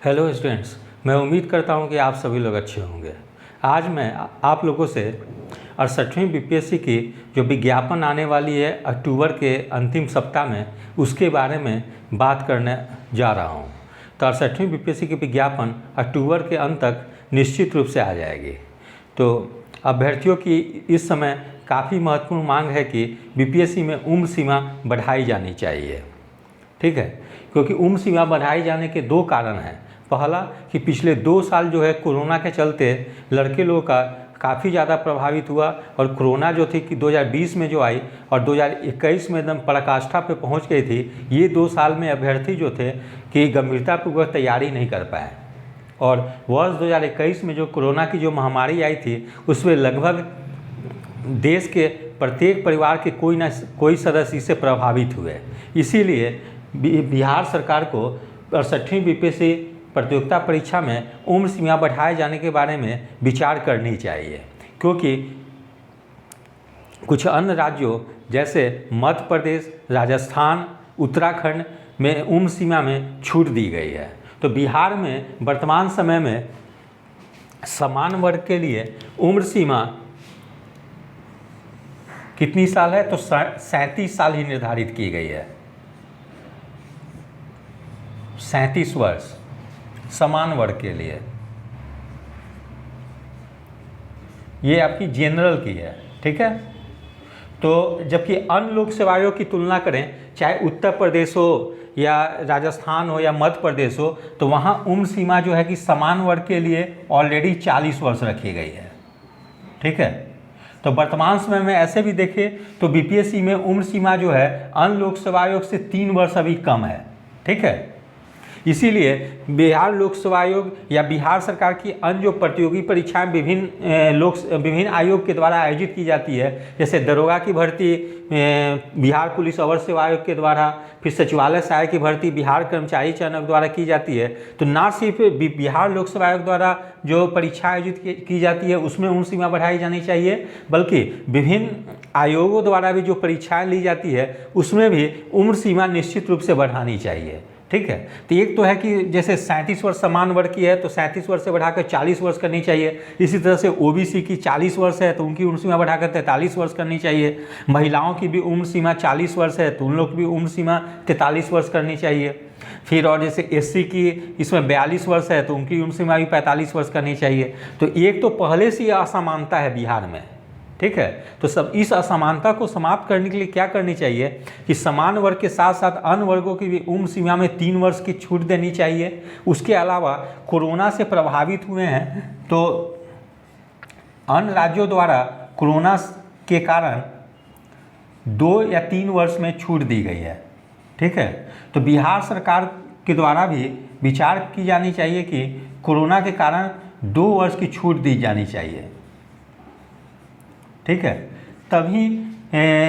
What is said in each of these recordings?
Hello students, मैं उम्मीद करता हूं कि आप सभी लोग अच्छे होंगे। आज मैं आप लोगों से 68वीं बीपीएससी की जो विज्ञापन आने वाली है अक्टूबर के अंतिम सप्ताह में, उसके बारे में बात करने जा रहा हूं। तो 68वीं बीपीएससी की विज्ञापन अक्टूबर के अंत तक निश्चित रूप से आ जाएगी। तो अभ्यर्थियों की इस समय काफ़ी महत्वपूर्ण मांग है कि बीपीएससी में उम्र सीमा बढ़ाई जानी चाहिए। ठीक है, क्योंकि उम्र सीमा बढ़ाई जाने के दो कारण हैं। पहला कि पिछले 2 साल जो है कोरोना के चलते लड़के लोगों का काफ़ी ज़्यादा प्रभावित हुआ, और कोरोना जो थी कि 2020 में जो आई और 2021 में एकदम पराकाष्ठा पे पहुंच गई थी। ये 2 साल में अभ्यर्थी जो थे कि गंभीरतापूर्वक तैयारी नहीं कर पाए, और वर्ष 2021 में जो कोरोना की जो महामारी आई थी उसमें लगभग देश के प्रत्येक परिवार के कोई ना कोई सदस्य इससे प्रभावित हुए। इसीलिए बिहार सरकार को 68वीं बीपीएससी प्रतियोगिता परीक्षा में उम्र सीमा बढ़ाए जाने के बारे में विचार करनी चाहिए, क्योंकि कुछ अन्य राज्यों जैसे मध्य प्रदेश, राजस्थान, उत्तराखंड में उम्र सीमा में छूट दी गई है। तो बिहार में वर्तमान समय में समान वर्ग के लिए उम्र सीमा कितनी साल है? तो 37 साल ही निर्धारित की गई है। 37 वर्ष समान वर्ग के लिए। ये आपकी जनरल की है, ठीक है। तो जबकि अन्य लोक सेवा आयोग की तुलना करें, चाहे उत्तर प्रदेश हो या राजस्थान हो या मध्य प्रदेश हो, तो वहाँ उम्र सीमा जो है कि समान वर्ग के लिए ऑलरेडी 40 वर्ष रखी गई है, ठीक है। तो वर्तमान समय में ऐसे भी देखें तो बीपीएससी में उम्र सीमा जो है अन्य लोक सेवा आयोग से 3 वर्ष अभी कम है, ठीक है। इसीलिए बिहार लोक सेवा आयोग या बिहार सरकार की अन्य जो प्रतियोगी परीक्षाएं विभिन्न आयोग के द्वारा आयोजित की जाती है, जैसे दरोगा की भर्ती बिहार पुलिस अवर सेवा आयोग के द्वारा, फिर सचिवालय सहायक की भर्ती बिहार कर्मचारी चयन आयोग द्वारा की जाती है। तो ना सिर्फ बिहार लोक सेवा आयोग द्वारा जो परीक्षा आयोजित की जाती है उसमें उम्र सीमा बढ़ाई जानी चाहिए, बल्कि विभिन्न आयोगों द्वारा भी जो परीक्षाएँ ली जाती है उसमें भी उम्र सीमा निश्चित रूप से बढ़ानी चाहिए, ठीक है। तो एक तो है कि जैसे 37 वर्ष समान वर्ग की है तो 37 वर्ष से बढ़ाकर 40 वर्ष करनी चाहिए। इसी तरह से ओबीसी की 40 वर्ष है तो उनकी उम्र सीमा बढ़ाकर 43 वर्ष करनी चाहिए। महिलाओं की भी उम्र सीमा 40 वर्ष है तो उन लोग की भी उम्र सीमा 43 वर्ष करनी चाहिए। फिर और जैसे एससी की इसमें 42 वर्ष है तो उनकी उम्र सीमा भी 45 वर्ष करनी चाहिए। तो एक तो पहले से ही असमानता है बिहार में, ठीक है। तो सब इस असमानता को समाप्त करने के लिए क्या करनी चाहिए कि समान वर्ग के साथ साथ अन्य वर्गों की भी उम्र सीमा में 3 वर्ष की छूट देनी चाहिए। उसके अलावा कोरोना से प्रभावित हुए हैं तो अन्य राज्यों द्वारा कोरोना के कारण 2 या 3 वर्ष में छूट दी गई है, ठीक है। तो बिहार सरकार के द्वारा भी विचार की जानी चाहिए कि कोरोना के कारण 2 वर्ष की छूट दी जानी चाहिए, ठीक है। तभी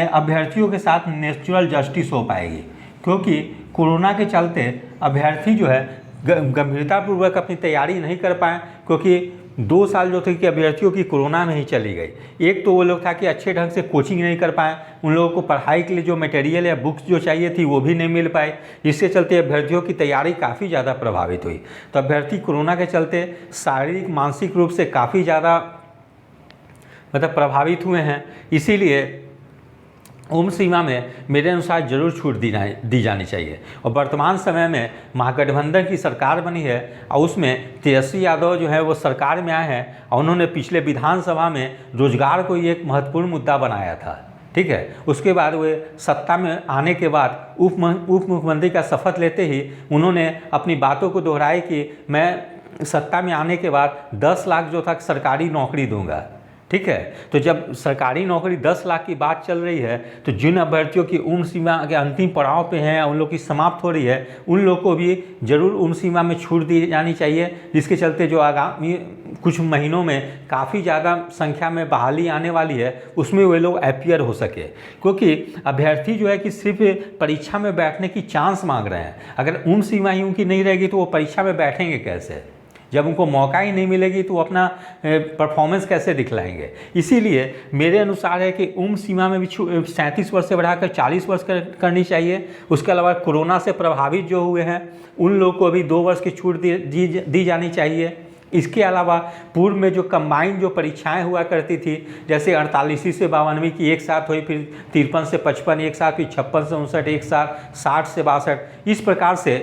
अभ्यर्थियों के साथ नेचुरल जस्टिस हो पाएगी, क्योंकि कोरोना के चलते अभ्यर्थी जो है गंभीरतापूर्वक अपनी तैयारी नहीं कर पाए, क्योंकि 2 साल जो थे कि अभ्यर्थियों की कोरोना में ही चली गई। एक तो वो लोग था कि अच्छे ढंग से कोचिंग नहीं कर पाए, उन लोगों को पढ़ाई के लिए जो मटेरियल या बुक्स जो चाहिए थी वो भी नहीं मिल पाए, जिसके चलते अभ्यर्थियों की तैयारी काफ़ी ज़्यादा प्रभावित हुई। तो अभ्यर्थी कोरोना के चलते शारीरिक मानसिक रूप से काफ़ी ज़्यादा प्रभावित हुए हैं। इसीलिए उम्र सीमा में मेरे अनुसार जरूर छूट दी जानी चाहिए। और वर्तमान समय में महागठबंधन की सरकार बनी है और उसमें तेजस्वी यादव जो है वो सरकार में आए हैं, और उन्होंने पिछले विधानसभा में रोजगार को एक महत्वपूर्ण मुद्दा बनाया था, ठीक है। उसके बाद वे सत्ता में आने के बाद उप मुख्यमंत्री का शपथ लेते ही उन्होंने अपनी बातों को दोहराई कि मैं सत्ता में आने के बाद 10 लाख जो था सरकारी नौकरी दूंगा, ठीक है। तो जब सरकारी नौकरी 10 लाख की बात चल रही है तो जिन अभ्यर्थियों की उम्र सीमा के अंतिम पड़ाव पे हैं, उन लोग की समाप्त हो रही है, उन लोग को भी जरूर उम्र सीमा में छूट दी जानी चाहिए, जिसके चलते जो आगामी कुछ महीनों में काफ़ी ज़्यादा संख्या में बहाली आने वाली है उसमें वे लोग अपीयर हो सके। क्योंकि अभ्यर्थी जो है कि सिर्फ परीक्षा में बैठने की चांस मांग रहे हैं। अगर उम्र सीमा ही उनकी नहीं रहेगी तो वो परीक्षा में बैठेंगे कैसे? जब उनको मौका ही नहीं मिलेगी तो वो अपना परफॉर्मेंस कैसे दिखलाएंगे। इसीलिए मेरे अनुसार है कि उम्र सीमा में भी 37 वर्ष से बढ़ाकर 40 वर्ष करनी चाहिए। उसके अलावा कोरोना से प्रभावित जो हुए हैं उन लोगों को भी 2 वर्ष की छूट दी जानी चाहिए। इसके अलावा पूर्व में जो कंबाइंड जो परीक्षाएं हुआ करती थी, जैसे 48 से 52 की एक साथ हुई, फिर 53 से 55 एक साथ, फिर 56 से 59 एक साथ, 60 से 62, इस प्रकार से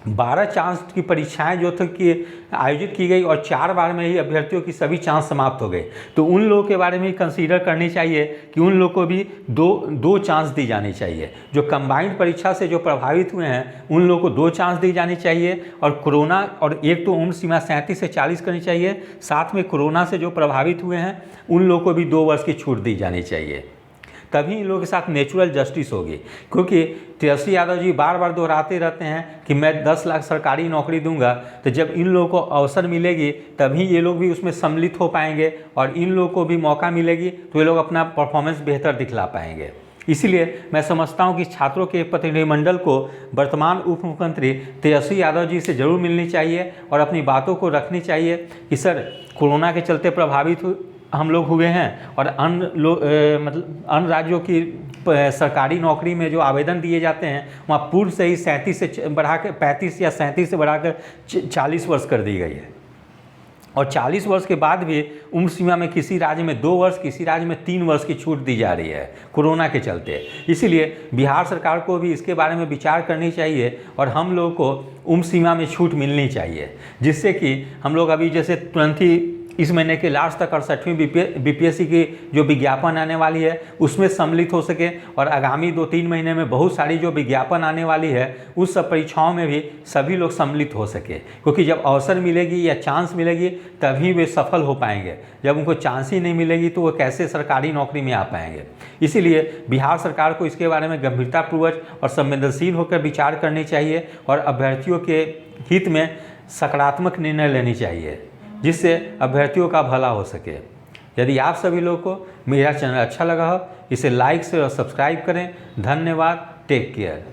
12 चांस की परीक्षाएं जो थे कि आयोजित की गई और 4 बार में ही अभ्यर्थियों की सभी चांस समाप्त हो गए। तो उन लोगों के बारे में कंसीडर करनी चाहिए कि उन लोगों को भी दो चांस दी जानी चाहिए। जो कंबाइंड परीक्षा से जो प्रभावित हुए हैं उन लोगों को 2 चांस दी जानी चाहिए। और कोरोना और एक तो उम्र सीमा 37 से 40 करनी चाहिए, साथ में कोरोना से जो प्रभावित हुए हैं उन लोगों को भी 2 वर्ष की छूट दी जानी चाहिए। तभी इन लोगों के साथ नेचुरल जस्टिस होगी। क्योंकि तेजस्वी यादव जी बार बार दोहराते रहते हैं कि मैं 10 लाख सरकारी नौकरी दूंगा, तो जब इन लोगों को अवसर मिलेगी तभी ये लोग भी उसमें सम्मिलित हो पाएंगे और इन लोगों को भी मौका मिलेगी तो ये लोग अपना परफॉर्मेंस बेहतर दिखला पाएंगे। इसलिए मैं समझता हूं कि छात्रों के प्रतिनिधिमंडल को वर्तमान उप मुख्यमंत्री तेजस्वी यादव जी से जरूर मिलनी चाहिए और अपनी बातों को रखनी चाहिए कि सर कोरोना के चलते प्रभावित हम लोग हुए हैं और अन्य राज्यों की सरकारी नौकरी में जो आवेदन दिए जाते हैं वहाँ पूर्व से ही 37 से बढ़ाकर 35 या 37 से बढ़ाकर 40 वर्ष कर दी गई है। और 40 वर्ष के बाद भी उम्र सीमा में किसी राज्य में 2 वर्ष, किसी राज्य में 3 वर्ष की छूट दी जा रही है कोरोना के चलते। इसीलिए बिहार सरकार को भी इसके बारे में विचार करनी चाहिए और हम लोगों को उम्र सीमा में छूट मिलनी चाहिए, जिससे कि हम लोग अभी जैसे तुरंत ही इस महीने के लास्ट तक 68वीं बीपीएससी की जो विज्ञापन आने वाली है उसमें सम्मिलित हो सके और आगामी 2-3 महीने में बहुत सारी जो विज्ञापन आने वाली है उस सब परीक्षाओं में भी सभी लोग सम्मिलित हो सके। क्योंकि जब अवसर मिलेगी या चांस मिलेगी तभी वे सफल हो पाएंगे। जब उनको चांस ही नहीं मिलेगी तो वो कैसे सरकारी नौकरी में आ पाएंगे। इसीलिए बिहार सरकार को इसके बारे में गंभीरतापूर्वक और संवेदनशील होकर विचार करनी चाहिए और अभ्यर्थियों के हित में सकारात्मक निर्णय लेनी चाहिए, जिससे अभ्यर्थियों का भला हो सके। यदि आप सभी लोगों को मेरा चैनल अच्छा लगा हो इसे लाइक से और सब्सक्राइब करें। धन्यवाद। Take care.